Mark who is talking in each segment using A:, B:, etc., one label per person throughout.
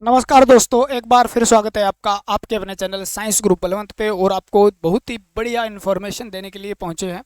A: नमस्कार दोस्तों, एक बार फिर स्वागत है आपका आपके अपने चैनल साइंस ग्रुप बलवंत पे। और आपको बहुत ही बढ़िया इन्फॉर्मेशन देने के लिए पहुंचे हैं।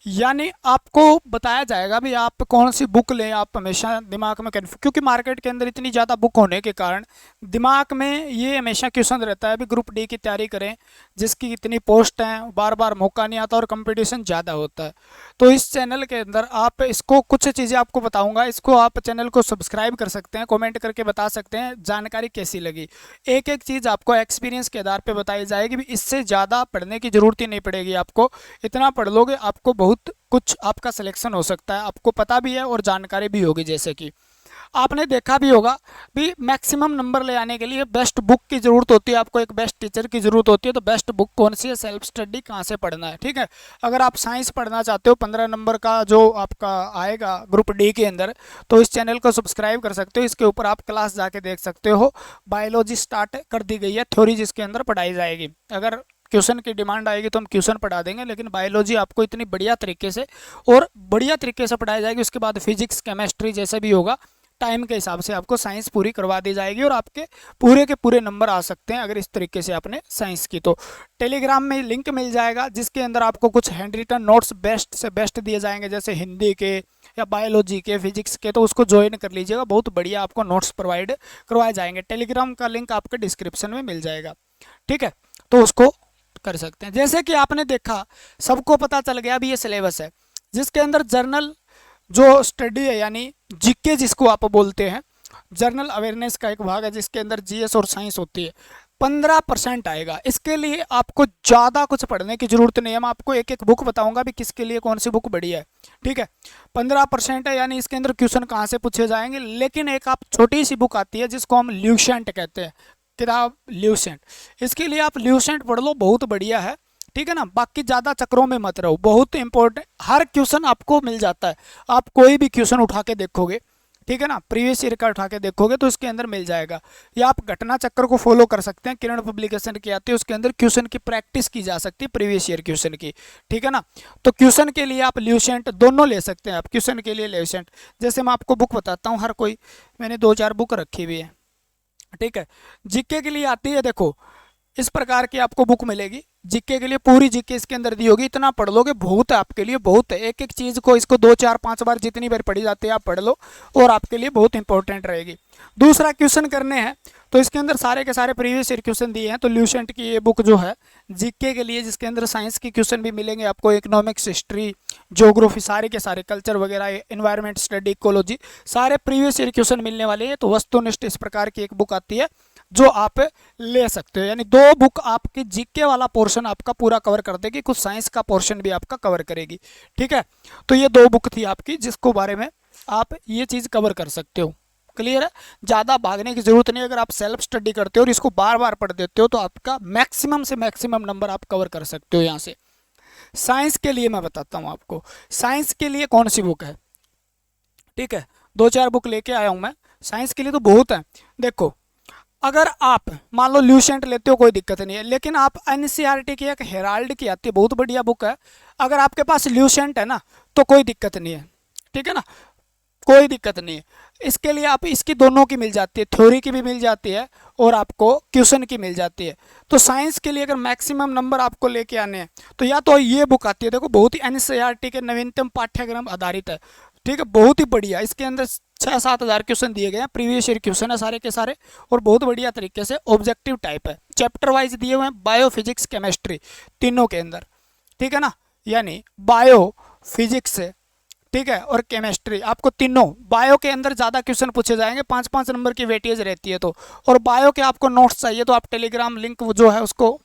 A: यानी आपको बताया जाएगा भी आप कौन सी बुक लें। आप हमेशा दिमाग में क्योंकि मार्केट के अंदर इतनी ज़्यादा बुक होने के कारण दिमाग में ये हमेशा क्वेश्चन रहता है भी ग्रुप डी की तैयारी करें जिसकी इतनी पोस्ट हैं, बार बार मौका नहीं आता और कंपटीशन ज़्यादा होता है। तो इस चैनल के अंदर आप इसको कुछ चीज़ें आपको बताऊंगा, इसको आप चैनल को सब्सक्राइब कर सकते हैं, कमेंट करके बता सकते हैं जानकारी कैसी लगी। एक एक चीज़ आपको एक्सपीरियंस के आधार पे बताई जाएगी भी, इससे ज़्यादा पढ़ने की ज़रूरत ही नहीं पड़ेगी। आपको इतना पढ़ लोगे आपको बहुत कुछ आपका सिलेक्शन हो सकता है, आपको पता भी है और जानकारी भी होगी। जैसे कि आपने देखा भी होगा भी मैक्सिमम नंबर ले आने के लिए बेस्ट बुक की ज़रूरत होती है, आपको एक बेस्ट टीचर की ज़रूरत होती है। तो बेस्ट बुक कौन सी है, सेल्फ स्टडी कहाँ से पढ़ना है। ठीक है, अगर आप साइंस पढ़ना चाहते हो 15 नंबर का जो आपका आएगा ग्रुप डी के अंदर, तो इस चैनल को सब्सक्राइब कर सकते हो। इसके ऊपर आप क्लास जाके देख सकते हो। बायोलॉजी स्टार्ट कर दी गई है, थ्योरी जिसके अंदर पढ़ाई जाएगी। अगर क्वेश्चन की डिमांड आएगी तो हम क्वेश्चन पढ़ा देंगे, लेकिन बायोलॉजी आपको इतनी बढ़िया तरीके से और बढ़िया तरीके से पढ़ाई जाएगी। उसके बाद फिजिक्स केमिस्ट्री जैसे भी होगा टाइम के हिसाब से आपको साइंस पूरी करवा दी जाएगी और आपके पूरे के पूरे नंबर आ सकते हैं अगर इस तरीके से आपने साइंस की। तो टेलीग्राम में लिंक मिल जाएगा जिसके अंदर आपको कुछ हैंड रिटन नोट्स बेस्ट से बेस्ट दिए जाएंगे, जैसे हिंदी के या बायोलॉजी के, फिजिक्स के। तो उसको ज्वाइन कर लीजिएगा, बहुत बढ़िया आपको नोट्स प्रोवाइड करवाए जाएंगे। टेलीग्राम का लिंक आपके डिस्क्रिप्शन में मिल जाएगा। ठीक है, तो उसको कर सकते हैं। जैसे कि आपने देखा, सबको पता चल गया भी ये सिलेबस है जिसके अंदर जर्नल जो स्टडी है यानी जीके जिसको आप बोलते हैं, जर्नल अवेयरनेस का एक भाग है जिसके अंदर जीएस और साइंस होती है। 15% आएगा। इसके लिए आपको ज़्यादा कुछ पढ़ने की जरूरत नहीं है। मैं आपको एक एक बुक बताऊंगा भी किसके लिए कौन सी बुक बढ़िया है। ठीक है, 15% है यानी इसके अंदर क्वेश्चन कहाँ से पूछे जाएंगे। लेकिन एक आप छोटी सी बुक आती है जिसको हम ल्यूसेंट कहते हैं, किताब ल्यूसेंट। इसके लिए आप ल्यूसेंट पढ़ लो, बहुत बढ़िया है। ठीक है ना, बाकी ज़्यादा चक्रों में मत रहो, बहुत इंपॉर्टेंट। हर क्वेश्चन आपको मिल जाता है, आप कोई भी क्वेश्चन उठा के देखोगे, ठीक है ना, प्रीवियस ईयर का उठा के देखोगे तो इसके अंदर मिल जाएगा। या आप घटना चक्र को फॉलो कर सकते हैं, किरण पब्लिकेशन की आती है, उसके अंदर क्वेश्चन की प्रैक्टिस की जा सकती है प्रीवियस ईयर क्वेश्चन की। ठीक है ना, तो क्वेश्चन के लिए आप ल्यूसेंट दोनों ले सकते हैं। आप क्वेश्चन के लिए ल्यूसेंट, जैसे मैं आपको बुक बताता हूँ, हर कोई मैंने 2-4 बुक रखी हुई है। ठीक है, जीके के लिए आती है, देखो इस प्रकार की आपको बुक मिलेगी। जीके के लिए पूरी जीके इसके अंदर दी होगी, इतना पढ़ लोगे बहुत है आपके लिए, बहुत है। एक एक चीज़ को इसको 2-4-5 बार जितनी बार पढ़ी जाती है आप पढ़ लो और आपके लिए बहुत इंपॉर्टेंट रहेगी। दूसरा क्वेश्चन करने हैं तो इसके अंदर सारे के सारे प्रीवियस ईयर क्वेश्चन दिए हैं। तो ल्यूसेंट की ये बुक जो है जीके के लिए, जिसके अंदर साइंस के क्वेश्चन भी मिलेंगे आपको, इकोनॉमिक्स, हिस्ट्री, ज्योग्राफी, सारे के सारे, कल्चर वगैरह, एनवायरमेंट स्टडी, इकोलॉजी, सारे प्रीवियस ईयर क्वेश्चन मिलने वाले हैं। तो वस्तुनिष्ठ इस प्रकार की एक बुक आती है जो आप ले सकते हो। यानी 2 बुक आपकी जीके वाला पोर्शन आपका पूरा कवर कर देगी, कुछ साइंस का पोर्शन भी आपका कवर करेगी। ठीक है, तो ये 2 बुक थी आपकी जिसको बारे में आप ये चीज़ कवर कर सकते हो। क्लियर है, ज़्यादा भागने की जरूरत नहीं। अगर आप सेल्फ स्टडी करते हो और इसको बार बार पढ़ देते हो तो आपका मैक्सिमम से मैक्सिमम नंबर आप कवर कर सकते हो यहाँ से। साइंस के लिए मैं बताता हूँ आपको, साइंस के लिए कौन सी बुक है। ठीक है, 2-4 बुक लेके आया हूँ मैं साइंस के लिए, तो बहुत है। देखो, अगर आप मान लो ल्यूसेंट लेते हो कोई दिक्कत नहीं है, लेकिन आप एनसीईआरटी की एक हेराल्ड की आती है, बहुत बढ़िया बुक है। अगर आपके पास ल्यूसेंट है ना तो कोई दिक्कत नहीं है। ठीक है ना, कोई दिक्कत नहीं है। इसके लिए आप इसकी दोनों की मिल जाती है, थ्योरी की भी मिल जाती है और आपको क्वेश्चन की मिल जाती है। तो साइंस के लिए अगर मैक्सिमम नंबर आपको लेके आने हैं तो या तो ये बुक आती है, देखो बहुत ही एनसीईआरटी के नवीनतम पाठ्यक्रम आधारित है। ठीक है, बहुत ही बढ़िया। इसके अंदर 6-7 हज़ार क्वेश्चन दिए गए हैं, प्रीवियस ईयर क्वेश्चन है सारे के सारे, और बहुत बढ़िया तरीके से ऑब्जेक्टिव टाइप है। चैप्टर वाइज दिए हुए हैं, बायो, फिजिक्स, केमिस्ट्री, तीनों के अंदर। ठीक है ना, यानी बायो, फिजिक्स, ठीक है, और केमिस्ट्री, आपको तीनों। बायो के अंदर ज़्यादा क्वेश्चन पूछे जाएंगे, 5-5 नंबर की वेटेज रहती है। तो और बायो के आपको नोट्स चाहिए तो आप टेलीग्राम लिंक जो है उसको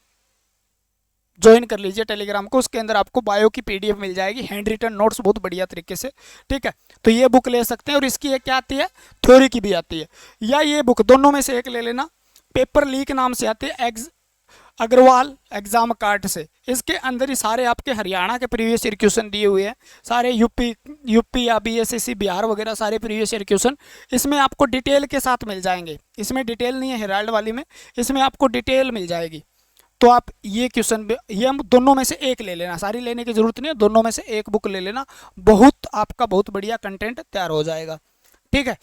A: ज्वाइन कर लीजिए टेलीग्राम को, उसके अंदर आपको बायो की पीडीएफ मिल जाएगी, हैंड रिटन नोट्स बहुत बढ़िया तरीके से। ठीक है, तो ये बुक ले सकते हैं। और इसकी एक क्या आती है, थ्योरी की भी आती है, या ये बुक, दोनों में से एक ले लेना। पेपर लीक नाम से आती है, अग्रवाल एग्जाम कार्ड से। इसके अंदर ही सारे आपके हरियाणा के प्रीवियस ईयर क्वेश्चन दिए हुए हैं, सारे यूपी या बीएसएससी बिहार वगैरह सारे प्रीवियस ईयर क्वेश्चन इसमें आपको डिटेल के साथ मिल जाएंगे। इसमें डिटेल नहीं है हेराल्ड वाली में, इसमें आपको डिटेल मिल जाएगी। तो आप ये क्वेश्चन, ये हम दोनों में से एक ले लेना, सारी लेने की जरूरत नहीं है, दोनों में से एक बुक ले लेना, बहुत आपका बहुत बढ़िया कंटेंट तैयार हो जाएगा। ठीक है,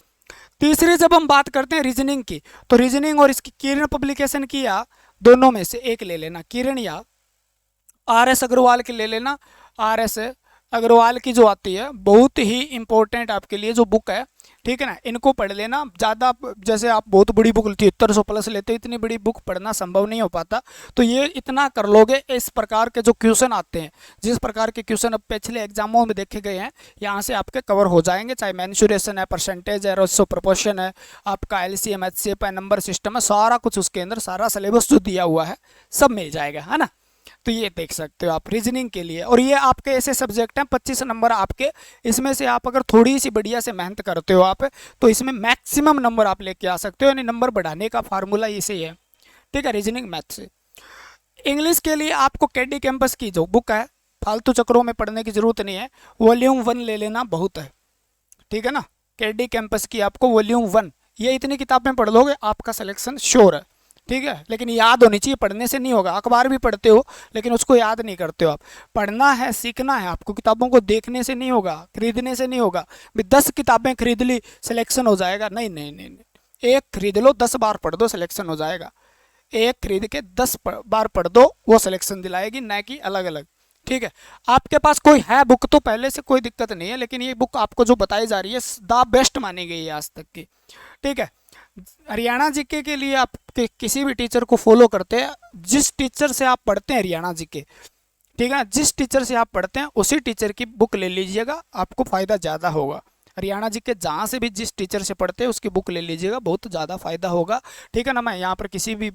A: तीसरी जब हम बात करते हैं रीजनिंग की, तो रीजनिंग और इसकी किरण पब्लिकेशन की या दोनों में से एक ले लेना, किरण या आर एस अग्रवाल की ले लेना। आर एस अग्रवाल की जो आती है बहुत ही इंपॉर्टेंट आपके लिए जो बुक है, ठीक है ना, इनको पढ़ लेना। ज़्यादा जैसे आप बहुत बड़ी बुक 7300 प्लस लेते, इतनी बड़ी बुक पढ़ना संभव नहीं हो पाता, तो ये इतना कर लोगे। इस प्रकार के जो क्वेश्चन आते हैं, जिस प्रकार के क्वेश्चन अब पिछले एग्जामों में देखे गए हैं, यहाँ से आपके कवर हो जाएंगे। चाहे मेंसुरेशन है, परसेंटेज है, रेशो प्रोपोर्शन है, आपका एलसीएम एचसीएफ है, नंबर सिस्टम है, सारा कुछ उसके अंदर, सारा सिलेबस जो दिया हुआ है सब मिल जाएगा, है ना। तो ये देख सकते हो आप रीजनिंग के लिए। और ये आपके ऐसे सब्जेक्ट हैं 25 नंबर आपके, इसमें से आप अगर थोड़ी सी बढ़िया से मेहनत करते हो आप, तो इसमें मैक्सिमम नंबर आप लेके आ सकते हो। यानी नंबर बढ़ाने का फार्मूला इसे है, ठीक है, रीजनिंग मैथ से। इंग्लिश के लिए आपको केडी कैंपस की जो बुक है, फालतू चक्रों में पढ़ने की जरूरत नहीं है, वॉल्यूम 1 ले लेना बहुत है, ठीक है ना। केडी कैंपस की आपको वॉल्यूम 1, ये इतनी किताबें पढ़ लोगे आपका सिलेक्शन श्योर है, ठीक है। लेकिन याद होनी चाहिए, पढ़ने से नहीं होगा। अखबार भी पढ़ते हो लेकिन उसको याद नहीं करते हो आप। पढ़ना है, सीखना है आपको, किताबों को देखने से नहीं होगा, खरीदने से नहीं होगा। 10 किताबें खरीद ली सिलेक्शन हो जाएगा, नहीं नहीं नहीं नहीं। एक खरीद लो, 10 बार पढ़ दो, सिलेक्शन हो जाएगा। एक खरीद के 10 बार पढ़ दो, वो सिलेक्शन दिलाएगी, न कि अलग अलग, ठीक है। आपके पास कोई है बुक तो पहले से कोई दिक्कत नहीं है, लेकिन ये बुक आपको जो बताई जा रही है द बेस्ट मानी गई है आज तक की, ठीक है। हरियाणा जीके के लिए आप किसी भी टीचर को फॉलो करते हैं, जिस टीचर से आप पढ़ते हैं हरियाणा जीके, ठीक है, जिस टीचर से आप पढ़ते हैं उसी टीचर की बुक ले लीजिएगा, आपको फ़ायदा ज़्यादा होगा। हरियाणा जीके जहाँ से भी जिस टीचर से पढ़ते हैं उसकी बुक ले लीजिएगा, बहुत ज़्यादा फ़ायदा होगा, ठीक है ना। मैं यहाँ पर किसी भी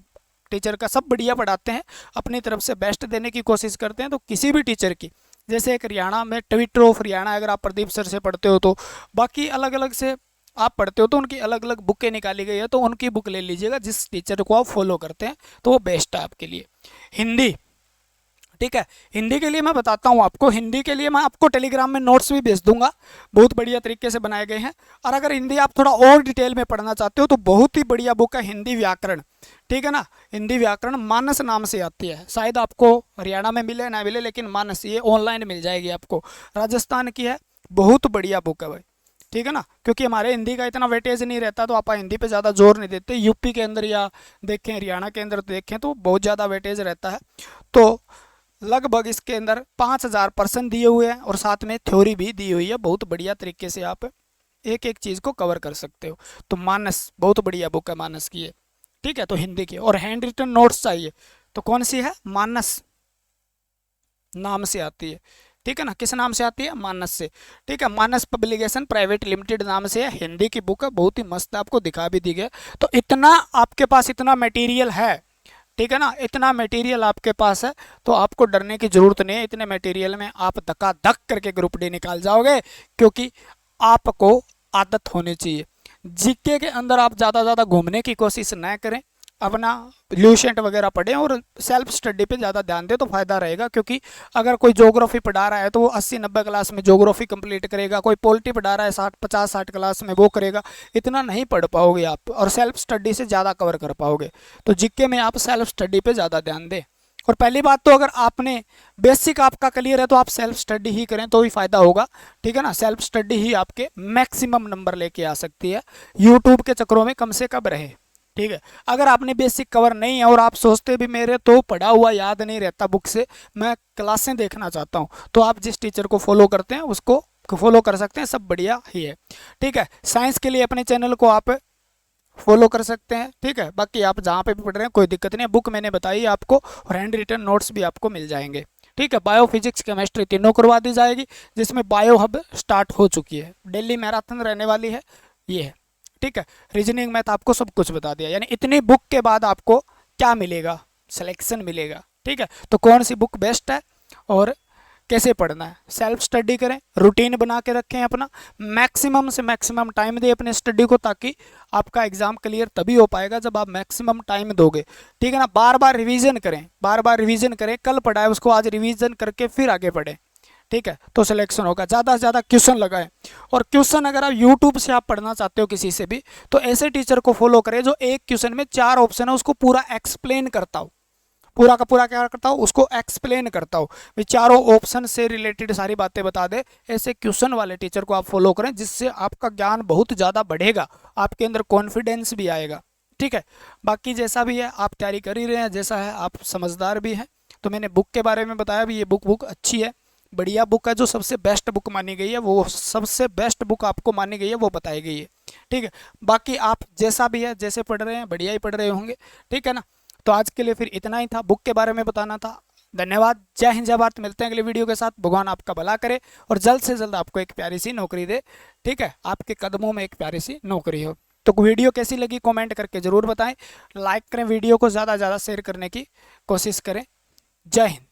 A: टीचर का, सब बढ़िया पढ़ाते हैं, अपनी तरफ से बेस्ट देने की कोशिश करते हैं, तो किसी भी टीचर की, जैसे एक हरियाणा में ट्विटर ऑफ हरियाणा, अगर आप प्रदीप सर से पढ़ते हो, तो बाकी अलग अलग से आप पढ़ते हो तो उनकी अलग अलग बुकें निकाली गई है, तो उनकी बुक ले लीजिएगा, जिस टीचर को आप फॉलो करते हैं, तो वो बेस्ट है आपके लिए। हिंदी, ठीक है, हिंदी के लिए मैं बताता हूँ आपको, हिंदी के लिए मैं आपको टेलीग्राम में नोट्स भी भेज दूंगा, बहुत बढ़िया तरीके से बनाए गए हैं। और अगर हिंदी आप थोड़ा और डिटेल में पढ़ना चाहते हो तो बहुत ही बढ़िया बुक है हिंदी व्याकरण, ठीक है ना। हिंदी व्याकरण मानस नाम से आती है, शायद आपको हरियाणा में मिले ना मिले, लेकिन मानस ये ऑनलाइन मिल जाएगी आपको, राजस्थान की है, बहुत बढ़िया बुक है भाई, ठीक है ना। क्योंकि हमारे हिंदी का इतना वेटेज नहीं रहता, तो आप हिंदी पे ज़्यादा जोर नहीं देते। यूपी के अंदर या देखें हरियाणा के अंदर देखें तो बहुत ज़्यादा वेटेज रहता है। तो लगभग इसके अंदर 5000 पर्सन दिए हुए हैं और साथ में थ्योरी भी दी हुई है, बहुत बढ़िया तरीके से आप एक एक चीज़ को कवर कर सकते हो। तो मानस बहुत बढ़िया बुक है, मानस की है, ठीक है। तो हिंदी की और हैंड रिटन नोट्स चाहिए तो कौन सी है, मानस नाम से आती है, ठीक है ना। किस नाम से आती है, मानस से, ठीक है। मानस पब्लिकेशन प्राइवेट लिमिटेड नाम से है, हिंदी की बुक है, बहुत ही मस्त, आपको दिखा भी दी गई। तो इतना आपके पास इतना मटेरियल है, ठीक है ना, इतना मटेरियल आपके पास है, तो आपको डरने की जरूरत नहीं है। इतने मटेरियल में आप धक्का-धक करके ग्रुप डी निकाल जाओगे, क्योंकि आपको आदत होनी चाहिए। जीके के अंदर आप ज़्यादा ज़्यादा घूमने की कोशिश न करें, अपना ल्यूसेंट वगैरह पढ़ें और सेल्फ स्टडी पे ज़्यादा ध्यान दें तो फ़ायदा रहेगा। क्योंकि अगर कोई ज्योग्राफी पढ़ा रहा है तो वो 80-90 क्लास में ज्योग्राफी कंप्लीट करेगा, कोई पॉलिटी पढ़ा रहा है 50-60 क्लास में वो करेगा, इतना नहीं पढ़ पाओगे आप, और सेल्फ स्टडी से ज़्यादा कवर कर पाओगे। तो जीके में आप सेल्फ स्टडी पर ज़्यादा ध्यान दें। और पहली बात तो अगर आपने बेसिक आपका क्लियर है तो आप सेल्फ स्टडी ही करें तो ही फ़ायदा होगा, ठीक है ना। सेल्फ स्टडी ही आपके मैक्सिमम नंबर लेके आ सकती है, यूट्यूब के चक्करों में कम से कम रहे, ठीक है। अगर आपने बेसिक कवर नहीं है और आप सोचते भी मेरे तो पढ़ा हुआ याद नहीं रहता बुक से, मैं क्लासें देखना चाहता हूँ, तो आप जिस टीचर को फॉलो करते हैं उसको फॉलो कर सकते हैं, सब बढ़िया ही है, ठीक है। साइंस के लिए अपने चैनल को आप फॉलो कर सकते हैं, ठीक है। बाकी आप जहाँ पे भी पढ़ रहे हैं कोई दिक्कत नहीं है, बुक मैंने बताई आपको और हैंड रिटन नोट्स भी आपको मिल जाएंगे, ठीक है। बायो, फिजिक्स, केमिस्ट्री तीनों करवा दी जाएगी, जिसमें बायो हब स्टार्ट हो चुकी है, डेली मैराथन रहने वाली है, ये है, ठीक है। रीजनिंग मैथ आपको सब कुछ बता दिया, यानी इतनी बुक के बाद आपको क्या मिलेगा, सिलेक्शन मिलेगा, ठीक है। तो कौन सी बुक बेस्ट है और कैसे पढ़ना है, सेल्फ स्टडी करें, रूटीन बना के रखें अपना, मैक्सिमम से मैक्सिमम टाइम दें अपने स्टडी को, ताकि आपका एग्जाम क्लियर तभी हो पाएगा जब आप मैक्सिमम टाइम दोगे, ठीक है ना। बार बार रिवीजन करें, बार बार रिवीजन करें, कल पढ़ा है उसको आज रिवीजन करके फिर आगे पढ़ें, ठीक है, तो सिलेक्शन होगा। ज़्यादा से ज़्यादा क्वेश्चन लगाएं, और क्वेश्चन अगर आप यूट्यूब से आप पढ़ना चाहते हो किसी से भी, तो ऐसे टीचर को फॉलो करें जो एक क्वेश्चन में 4 ऑप्शन है उसको पूरा एक्सप्लेन करता हो, पूरा का पूरा क्या करता हूँ, उसको एक्सप्लेन करता हूँ। भी चारों ऑप्शन से रिलेटेड सारी बातें बता दे। ऐसे क्वेश्चन वाले टीचर को आप फॉलो करें, जिससे आपका ज्ञान बहुत ज़्यादा बढ़ेगा, आपके अंदर कॉन्फिडेंस भी आएगा। ठीक है, बाकी जैसा भी है आप तैयारी कर ही रहे हैं, जैसा है आप समझदार भी हैं। तो मैंने बुक के बारे में बताया भी, ये बुक अच्छी है, बढ़िया बुक है, जो सबसे बेस्ट बुक मानी गई है, वो सबसे बेस्ट बुक आपको मानी गई है वो बताई गई है। ठीक है, बाकी आप जैसा भी है, जैसे पढ़ रहे हैं बढ़िया ही पढ़ रहे होंगे। ठीक है ना, तो आज के लिए फिर इतना ही था, बुक के बारे में बताना था। धन्यवाद, जय हिंद जय भारत। मिलते हैं अगले वीडियो के साथ। भगवान आपका भला करे और जल्द से जल्द आपको एक प्यारी सी नौकरी दे। ठीक है, आपके कदमों में एक प्यारी सी नौकरी हो। तो वीडियो कैसी लगी कमेंट करके ज़रूर बताएं, लाइक करें, वीडियो को ज़्यादा से ज़्यादा शेयर करने की कोशिश करें। जय हिंद।